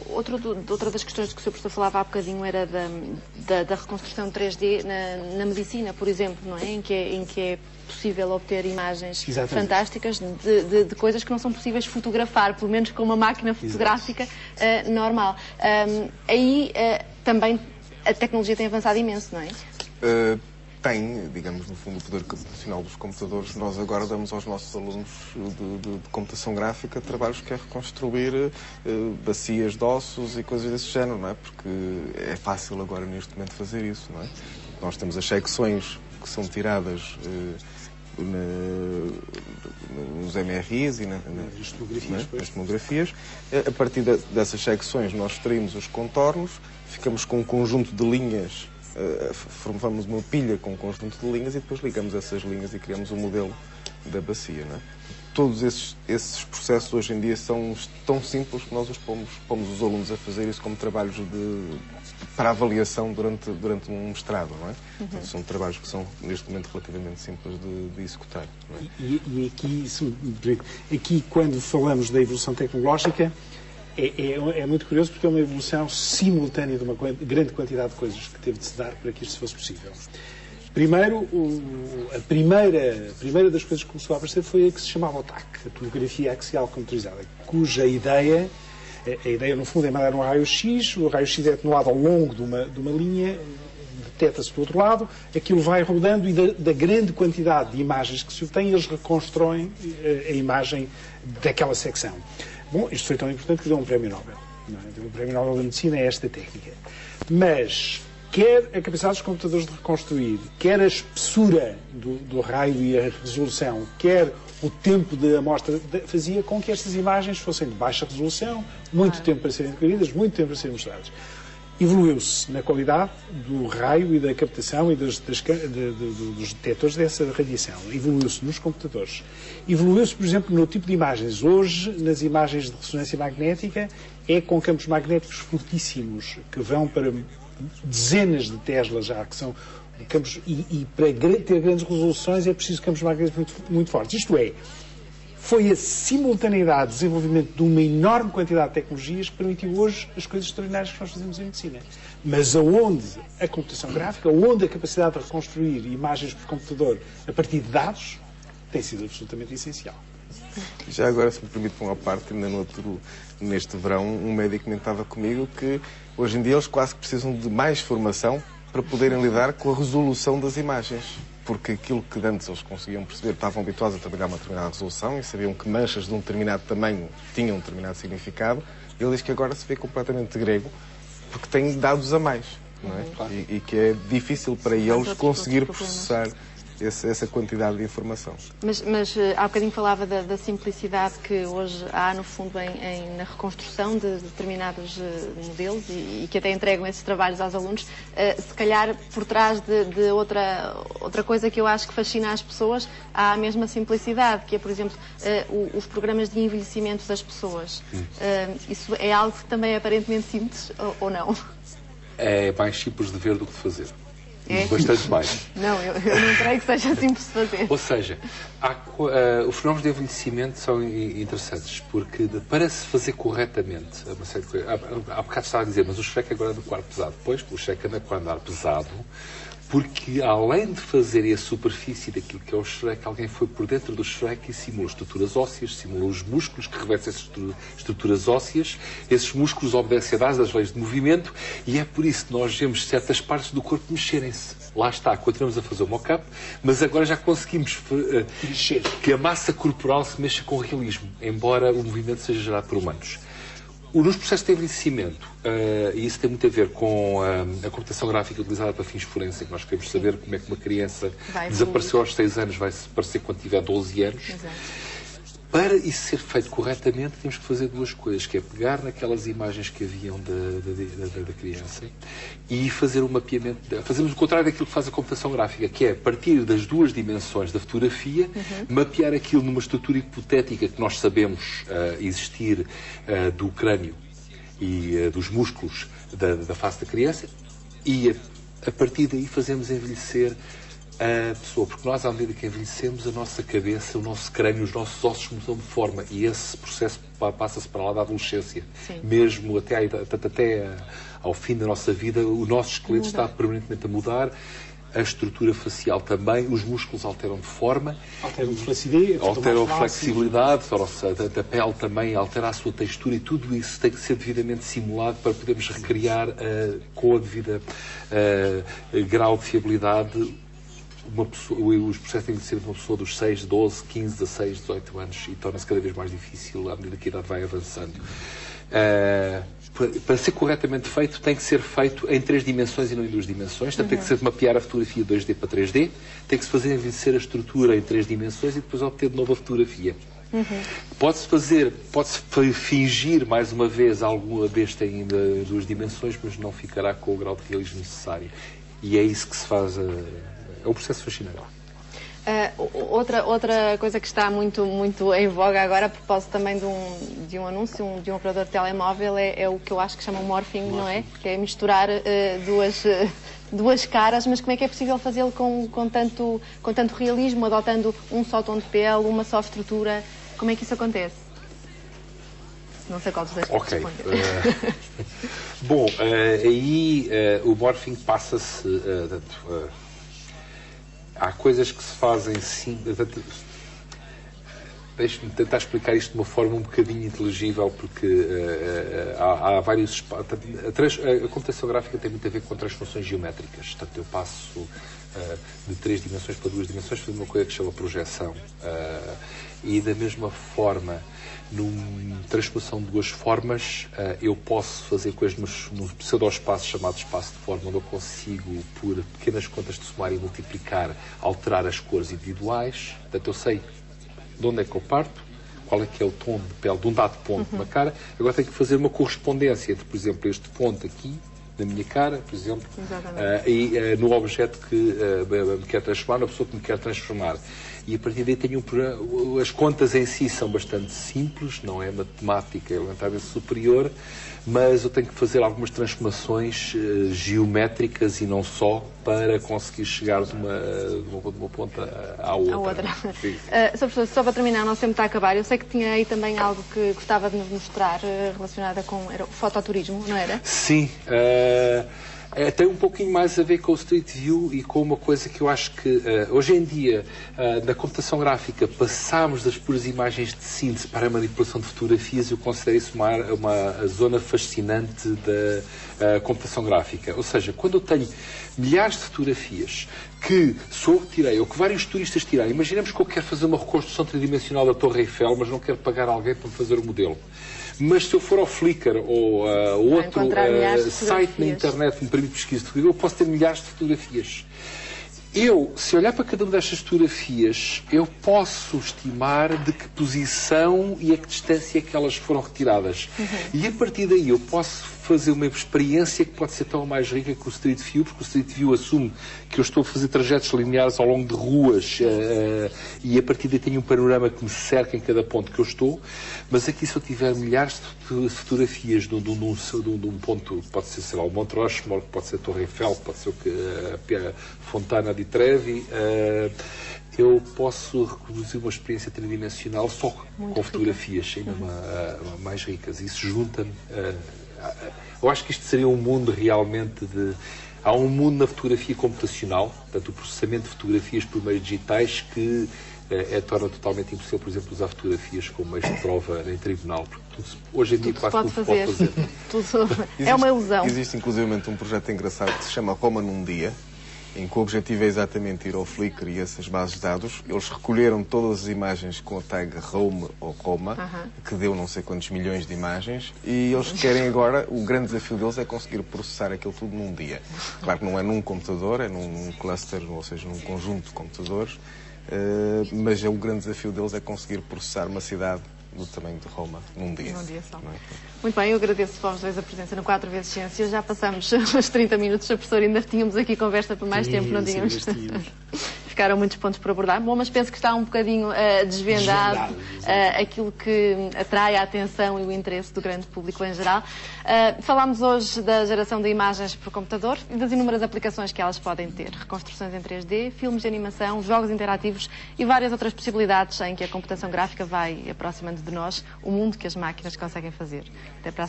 Outra das questões de que o Sr. Professor falava há bocadinho era da reconstrução 3D na medicina, por exemplo, não é? Em que é possível obter imagens fantásticas de coisas que não são possíveis fotografar, pelo menos com uma máquina fotográfica normal. Aí também a tecnologia tem avançado imenso, não é? Tem, digamos, no fundo, o poder computacional dos computadores. Nós agora damos aos nossos alunos de computação gráfica trabalhos que é reconstruir bacias de ossos e coisas desse género, não é? Porque é fácil agora, neste momento, fazer isso, não é? Nós temos as secções que são tiradas nos MRIs e nas tomografias. A partir dessas secções, nós extraímos os contornos, ficamos com um conjunto de linhas, formamos uma pilha com um conjunto de linhas e depois ligamos essas linhas e criamos o modelo da bacia, não é? Todos esses processos hoje em dia são tão simples que nós pomos os alunos a fazer isso como trabalhos para avaliação durante um mestrado, não é? Portanto, são trabalhos que são, neste momento, relativamente simples de executar. Não é? E aqui, quando falamos da evolução tecnológica, é muito curioso porque é uma evolução simultânea de uma grande quantidade de coisas que teve de se dar para que isto fosse possível. Primeiro, a primeira das coisas que começou a aparecer foi a que se chamava OTAC, a tomografia axial computadorizada, cuja ideia, no fundo, é mandar um raio-x, o raio-x é atenuado ao longo de uma linha, detecta-se do outro lado, aquilo vai rodando e da grande quantidade de imagens que se obtém, eles reconstroem a imagem daquela secção. Bom, isto foi tão importante que deu um prémio Nobel. Não é? O prémio Nobel da Medicina é esta técnica. Mas quer a capacidade dos computadores de reconstruir, quer a espessura do raio e a resolução, quer o tempo de amostra, fazia com que estas imagens fossem de baixa resolução, muito tempo para serem recolhidas, muito tempo para serem mostradas. Evoluiu-se na qualidade do raio e da captação e dos detectores dessa radiação. Evoluiu-se nos computadores. Evoluiu-se, por exemplo, no tipo de imagens. Hoje, nas imagens de ressonância magnética, é com campos magnéticos fortíssimos, que vão para dezenas de Tesla já, que são campos... E para ter grandes resoluções é preciso campos magnéticos muito, muito fortes. Isto é, foi a simultaneidade de desenvolvimento de uma enorme quantidade de tecnologias que permitiu hoje as coisas extraordinárias que nós fazemos em medicina. Mas aonde a computação gráfica, aonde a capacidade de reconstruir imagens por computador a partir de dados, tem sido absolutamente essencial. Já agora, se me permite uma parte, ainda neste verão, um médico comentava comigo que hoje em dia eles quase que precisam de mais formação para poderem lidar com a resolução das imagens. Porque aquilo que antes eles conseguiam perceber, estavam habituados a trabalhar uma determinada resolução e sabiam que manchas de um determinado tamanho tinham um determinado significado. Ele diz que agora se vê completamente grego porque tem dados a mais, não é? Claro. E que é difícil para eles conseguir processar essa quantidade de informação. Mas há bocadinho falava da simplicidade que hoje há, no fundo, na reconstrução de determinados modelos e que até entregam esses trabalhos aos alunos. Se calhar, por trás de outra coisa que eu acho que fascina as pessoas, há a mesma simplicidade, que é, por exemplo, os programas de envelhecimento das pessoas. Isso é algo que também é aparentemente simples, ou não? É mais simples de ver do que de fazer. É? Bastante mais. Não, eu não creio que seja simples de fazer. Ou seja, os fenómenos de envelhecimento são interessantes, porque para se fazer corretamente, há bocado estava a dizer, mas o Shrek agora anda com ar pesado. Pois, o Shrek anda com ar pesado, porque além de fazer a superfície daquilo que é o Shrek, alguém foi por dentro do Shrek e simulou estruturas ósseas, simulou os músculos que revestem essas estruturas ósseas. Esses músculos obedecem às leis de movimento e é por isso que nós vemos certas partes do corpo mexerem-se. Lá está, continuamos a fazer o mock-up, mas agora já conseguimos que a massa corporal se mexa com realismo, embora o movimento seja gerado por humanos. Nos processos de envelhecimento, e isso tem muito a ver com a computação gráfica utilizada para fins forenses, nós queremos saber como é que uma criança desapareceu aos 6 anos, vai desaparecer quando tiver 12 anos. Exato. Para isso ser feito corretamente, temos que fazer duas coisas, que é pegar naquelas imagens que haviam da criança e fazer um mapeamento, fazemos o contrário daquilo que faz a computação gráfica, que é, a partir das duas dimensões da fotografia, mapear aquilo numa estrutura hipotética que nós sabemos existir do crânio e dos músculos da face da criança e, a partir daí, fazemos envelhecer a pessoa, porque nós, à medida que envelhecemos, a nossa cabeça, o nosso crânio, os nossos ossos mudam de forma, e esse processo passa-se para lá da adolescência. Sim. Mesmo até ao fim da nossa vida, o nosso esqueleto está permanentemente a mudar, a estrutura facial também, os músculos alteram de forma, alteram a flexibilidade, a pele também altera a sua textura, e tudo isso tem que ser devidamente simulado para podermos recriar com a devida grau de fiabilidade os processos de envelhecimento de uma pessoa dos 6, 12, 15, 16, 18 anos, e torna-se cada vez mais difícil à medida que a idade vai avançando. Para ser corretamente feito, tem que ser feito em 3 dimensões e não em 2 dimensões. Portanto, tem que ser mapear a fotografia 2D para 3D, tem que se fazer envelhecer a estrutura em 3 dimensões e depois obter de novo a fotografia. Pode-se fingir, mais uma vez, alguma besta em 2 dimensões, mas não ficará com o grau de realismo necessário. E é isso que se faz... É um processo fascinante. Outra coisa que está muito em voga agora, a propósito também de um anúncio de um operador de telemóvel, é o que eu acho que chamam morphing, não é? Que é misturar duas caras, mas como é que é possível fazê-lo com tanto realismo, adotando um só tom de pele, uma só estrutura? Como é que isso acontece? Não sei qual dos dois Ok. Bom, aí o morphing passa-se... há coisas que se fazem sim. Deixe-me tentar explicar isto de uma forma um bocadinho inteligível, porque há vários espaços. A computação gráfica tem muito a ver com transformações geométricas. Portanto, eu passo de 3 dimensões para 2 dimensões, fazendo uma coisa que se chama projeção. E da mesma forma, numa transformação de 2 formas, eu posso fazer coisas num pseudo-espaço chamado espaço de forma, onde eu consigo, por pequenas contas de somar e multiplicar, alterar as cores individuais. Portanto, eu sei de onde é que eu parto, qual é que é o tom de pele de um dado ponto na cara. Agora tenho que fazer uma correspondência entre, por exemplo, este ponto aqui, na minha cara, por exemplo, e no objeto que me quer transformar, na pessoa que me quer transformar. E a partir daí tenho as contas em si são bastante simples, não é matemática elementarmente superior, mas eu tenho que fazer algumas transformações geométricas e não só, para conseguir chegar de uma ponta à outra. Sr. Professor, só para terminar, o nosso tempo está a acabar. Eu sei que tinha aí também algo que gostava de nos mostrar relacionado com o fototurismo, não era? Sim. Tem um pouquinho mais a ver com o Street View e com uma coisa que eu acho que hoje em dia, na computação gráfica, passámos das puras imagens de síntese para a manipulação de fotografias. Eu considero isso uma zona fascinante da computação gráfica. Ou seja, quando eu tenho milhares de fotografias que só eu tirei, ou que vários turistas tiraram, imaginemos que eu quero fazer uma reconstrução tridimensional da Torre Eiffel, mas não quero pagar alguém para me fazer o modelo. Mas se eu for ao Flickr ou outro site na internet que me permite pesquisa de fotografia, eu posso ter milhares de fotografias. Se olhar para cada uma destas fotografias, eu posso estimar de que posição e a que distância é que elas foram retiradas. E a partir daí eu posso fazer uma experiência que pode ser tão mais rica que o Street View, porque o Street View assume que eu estou a fazer trajetos lineares ao longo de ruas e a partir daí tenho um panorama que me cerca em cada ponto que eu estou. Mas aqui, se eu tiver milhares de fotografias de um ponto, pode ser, sei lá, o Monte Rushmore, pode ser a Torre Eiffel, pode ser a Fontana di Trevi, eu posso reproduzir uma experiência tridimensional só com fotografias ainda mais ricas. Isso junta-me. Eu acho que isto seria um mundo realmente de... Há um mundo na fotografia computacional, portanto, o processamento de fotografias por meios digitais que torna totalmente impossível, por exemplo, usar fotografias como meios de prova em tribunal, porque hoje em dia quase tudo se pode fazer. É uma ilusão. Existe inclusivamente um projeto engraçado que se chama Roma num Dia, em que o objetivo é exatamente ir ao Flickr e essas bases de dados. Eles recolheram todas as imagens com a tag Rome ou Roma, que deu não sei quantos milhões de imagens, e eles querem agora, o grande desafio deles é conseguir processar aquilo tudo num dia. Claro que não é num computador, é num cluster, ou seja, num conjunto de computadores, mas o grande desafio deles é conseguir processar uma cidade do tamanho de Roma num dia. Num dia só. Muito bem, eu agradeço aos dois a presença no 4 vezes Ciências. Já passamos os 30 minutos, a professora, ainda tínhamos aqui conversa por mais tempo, não tínhamos? ficaram muitos pontos por abordar. Bom, mas penso que está um bocadinho desvendado aquilo que atrai a atenção e o interesse do grande público em geral. Falámos hoje da geração de imagens por computador e das inúmeras aplicações que elas podem ter. Reconstruções em 3D, filmes de animação, jogos interativos e várias outras possibilidades em que a computação gráfica vai aproximando de nós o mundo que as máquinas conseguem fazer. Até para a